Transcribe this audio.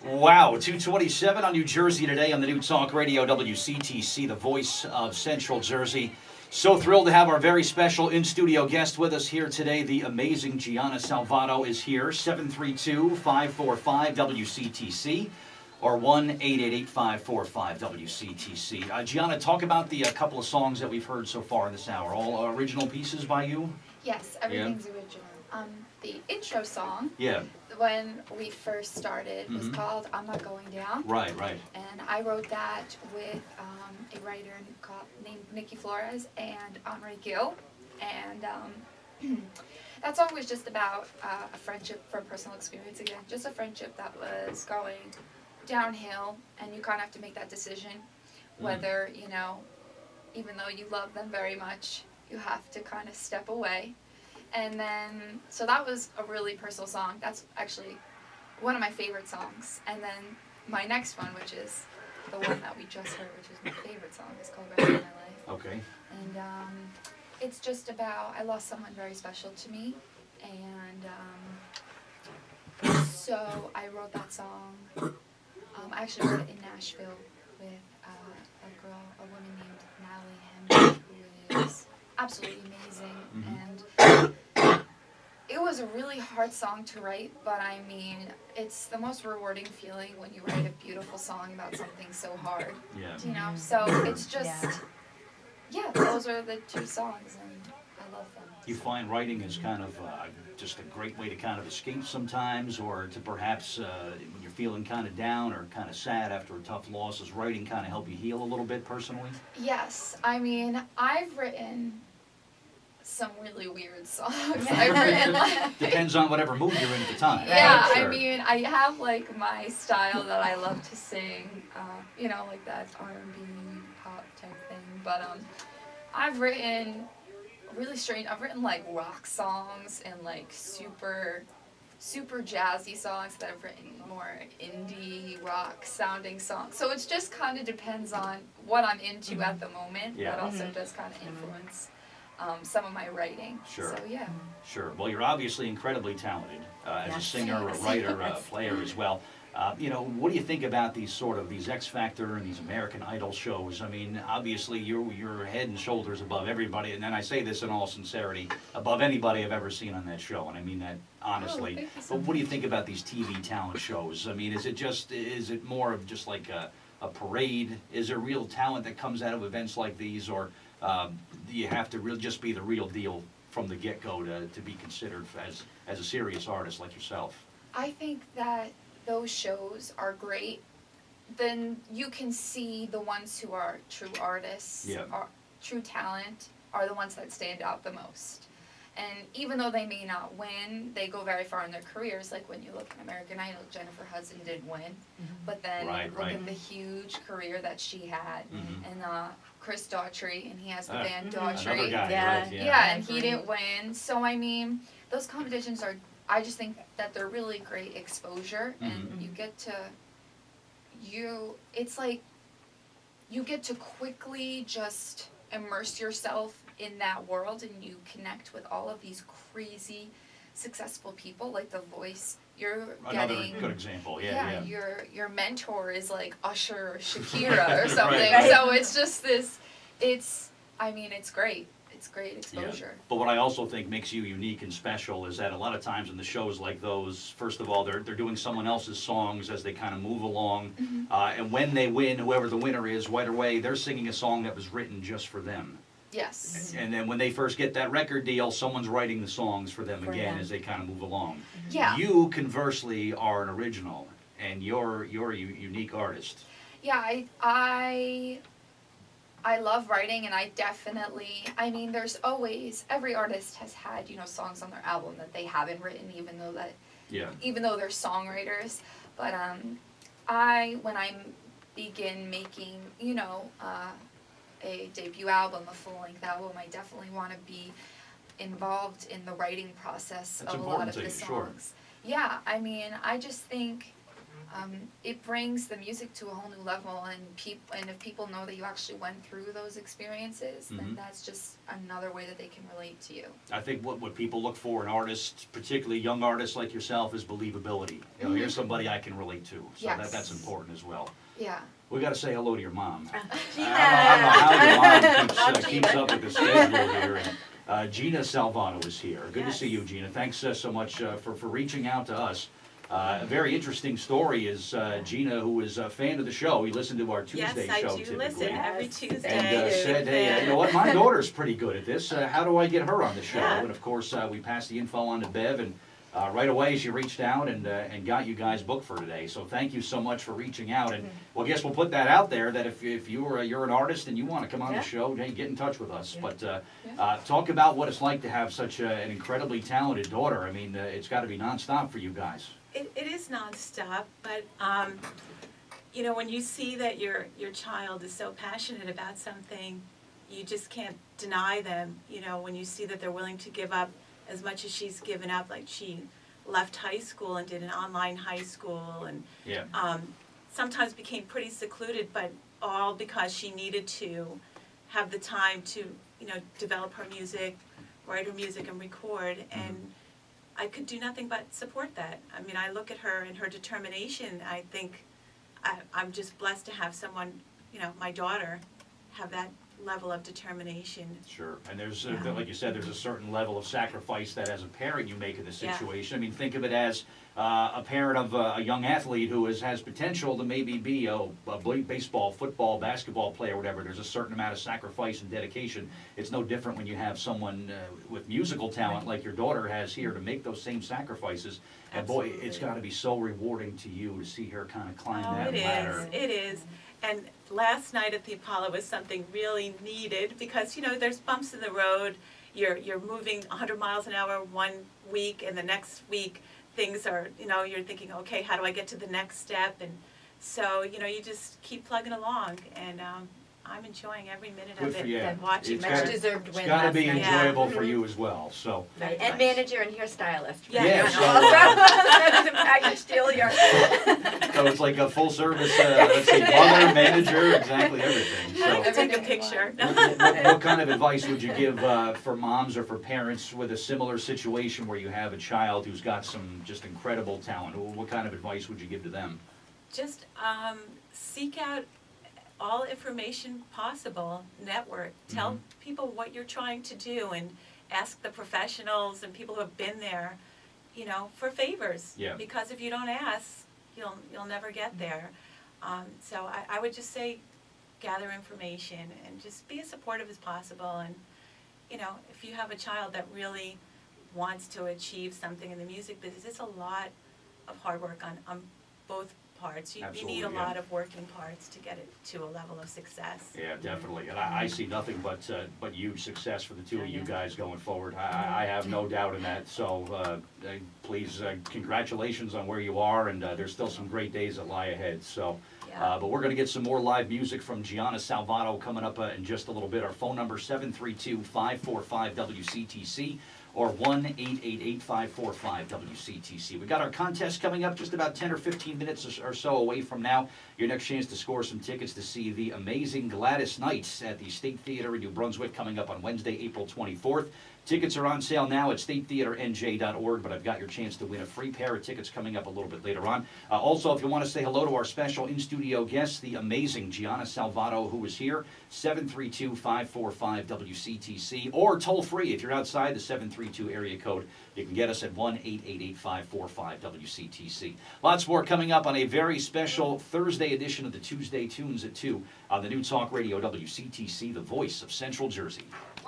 Wow, 2:27 on New Jersey today on the new Talk Radio WCTC, the voice of Central Jersey. So thrilled to have our very special in-studio guest with us here today. The amazing Gianna Salvato is here. 732-545-WCTC or 1-888-545-WCTC. Gianna, talk about the couple of songs that we've heard so far this hour. All original pieces by you? Yes, everything's original. The intro song, when we first started, was called "I'm Not Going Down." Right. And I wrote that with a writer named Nikki Flores and Henri Gill. And that song was just about a friendship from personal experience again. Just a friendship that was going downhill, and you kind of have to make that decision whether, you know, even though you love them very much, you have to kind of step away. And then, so that was a really personal song. That's actually one of my favorite songs. And then my next one, which is the one that we just heard, which is my favorite song, is called "Rest of My Life." Okay. And it's just about, I lost someone very special to me. And so I wrote that song. I actually wrote it in Nashville with a woman named Natalie Hemby, who is absolutely amazing. And it was a really hard song to write, but I mean, it's the most rewarding feeling when you write a beautiful song about something so hard. Yeah. You know, so it's just, those are the two songs, and I love them. You find writing is kind of just a great way to kind of escape sometimes, or to perhaps when you're feeling kind of down or kind of sad after a tough loss, does writing kind of help you heal a little bit personally? Yes, I mean, I've written some really weird songs. I've written Depends on whatever mood you're in at the time. Yeah, Right? Sure. I mean, I have like my style that I love to sing, you know, like that R&B pop type thing. But I've written really strange. I've written like rock songs and like super jazzy songs that I've written more indie rock sounding songs. So it just kind of depends on what I'm into at the moment. Yeah. That also does kind of influence some of my writing. Sure. So yeah. Sure. Well, you're obviously incredibly talented as a Yes. singer, a writer, a player as well. You know, what do you think about these X Factor and these American Idol shows? I mean, obviously you're head and shoulders above everybody, and then I say this in all sincerity, above anybody I've ever seen on that show, and I mean that honestly. thank you so But what do you think about these TV talent shows? I mean, is it more of just like a parade? Is there real talent that comes out of events like these, or do you have to really just be the real deal from the get-go to be considered as a serious artist like yourself? I think that those shows are great. Then you can see the ones who are true artists, are true talent, are the ones that stand out the most. And even though they may not win, they go very far in their careers. Like when you look at American Idol, Jennifer Hudson didn't win, but then look at the huge career that she had. And Chris Daughtry, and he has the band Daughtry. Another guy, right? Yeah, and he didn't win. So I mean, those competitions are, I just think that they're really great exposure, and you get to, it's like, you get to quickly just immerse yourself in that world, and you connect with all of these crazy, successful people, like The Voice. You're Another getting, good example, your mentor is like Usher or Shakira or something. Right. So it's just this, I mean, it's great. It's great exposure. Yeah. But what I also think makes you unique and special is that a lot of times in the shows like those, first of all, they're doing someone else's songs as they kind of move along, and when they win, whoever the winner is, right away, they're singing a song that was written just for them. Yes. And then when they first get that record deal, someone's writing the songs for them again as they kind of move along. Yeah. You, conversely, are an original, and you're a unique artist. Yeah, I love writing, and I definitely, I mean, there's always, every artist has had, you know, songs on their album that they haven't written, even though they're songwriters. But when I begin making, you know, a debut album, a full-length album, I definitely want to be involved in the writing process of a lot of the songs. Sure. Yeah, I mean, I just think it brings the music to a whole new level, and if people know that you actually went through those experiences, then that's just another way that they can relate to you. I think what people look for in artists, particularly young artists like yourself, is believability. You know, here's somebody I can relate to. So Yes. that's important as well. Yeah. We got to say hello to your mom. Gina. I don't know how your mom Not keeps Gina. up with the schedule here. And, Gianna Salvato is here. Good to Yes. see you, Gina. Thanks so much for reaching out to us. A very interesting story is Gina, who is a fan of the show. You listen to our Tuesday Yes, show I do typically. listen every Yes. Tuesday. And said, hey, you know what, my daughter's pretty good at this. How do I get her on the show? Yeah. And of course, we passed the info on to Bev, and right away she reached out and got you guys booked for today. So thank you so much for reaching out. And well, I guess we'll put that out there that if you're an artist and you want to come on Yeah. the show, hey, get in touch with us. Yeah. But talk about what it's like to have such an incredibly talented daughter. I mean, it's got to be nonstop for you guys. It is nonstop, but you know, when you see that your child is so passionate about something, you just can't deny them. You know, when you see that they're willing to give up as much as she's given up, like she left high school and did an online high school, and Yeah. sometimes became pretty secluded, but all because she needed to have the time to, you know, develop her music, write her music, and record. And I could do nothing but support that. I mean, I look at her and her determination. I think I'm just blessed to have someone, you know, my daughter, have that level of determination. Sure, and there's, Yeah. like you said, there's a certain level of sacrifice that as a parent you make in this Yeah. situation. I mean, think of it as a parent of a young athlete who has potential to maybe be a baseball, football, basketball player, whatever. There's a certain amount of sacrifice and dedication. It's no different when you have someone with musical talent like your daughter has here to make those same sacrifices. And boy, Absolutely. it's got to be so rewarding to you to see her kind of climb Oh, that it ladder. is. It is. And last night at the Apollo was something really needed because, you know, there's bumps in the road. You're moving 100 miles an hour one week, and the next week things are, you know, you're thinking, okay, how do I get to the next step? And so, you know, you just keep plugging along, and I'm enjoying every minute Good of for it you. and watching It's her. Much gotta- deserved It's win got to last be night. enjoyable for Mhm. you as well, so. Right, Nice. and manager and hairstylist. Yeah, Yeah, yeah. so, That is a package deal, you're. So it's like a full service, let's see, mother, manager, exactly everything. I So can take a Everything in picture. what kind of advice would you give for moms or for parents with a similar situation where you have a child who's got some just incredible talent? What kind of advice would you give to them? Just seek out all information possible, network, tell people what you're trying to do, and ask the professionals and people who have been there, you know, for favors. Yeah. Because if you don't ask, you'll never get there. So I would just say gather information and just be as supportive as possible. And, you know, if you have a child that really wants to achieve something in the music business, it's a lot of hard work on both parts. You need Absolutely, a yeah. lot of working parts to get it to a level of success. Yeah, definitely. And I see nothing but huge success for the two of you guys going forward. I have no doubt in that. So please, congratulations on where you are, and there's still some great days that lie ahead. So, Yeah. but we're going to get some more live music from Gianna Salvato coming up in just a little bit. Our phone number 732-545-WCTC. Or 1-888-545-WCTC. We got our contest coming up just about 10 or 15 minutes or so away from now. Your next chance to score some tickets to see the amazing Gladys Knights at the State Theater in New Brunswick coming up on Wednesday, April 24th. Tickets are on sale now at statetheaternj.org, but I've got your chance to win a free pair of tickets coming up a little bit later on. Also, if you want to say hello to our special in-studio guest, the amazing Gianna Salvato, who is here, 732-545-WCTC, or toll-free if you're outside the 732 area code. You can get us at 1-888-545-WCTC. Lots more coming up on a very special Thursday edition of the Tuesday Tunes at 2 on the new Talk Radio WCTC, the voice of Central Jersey.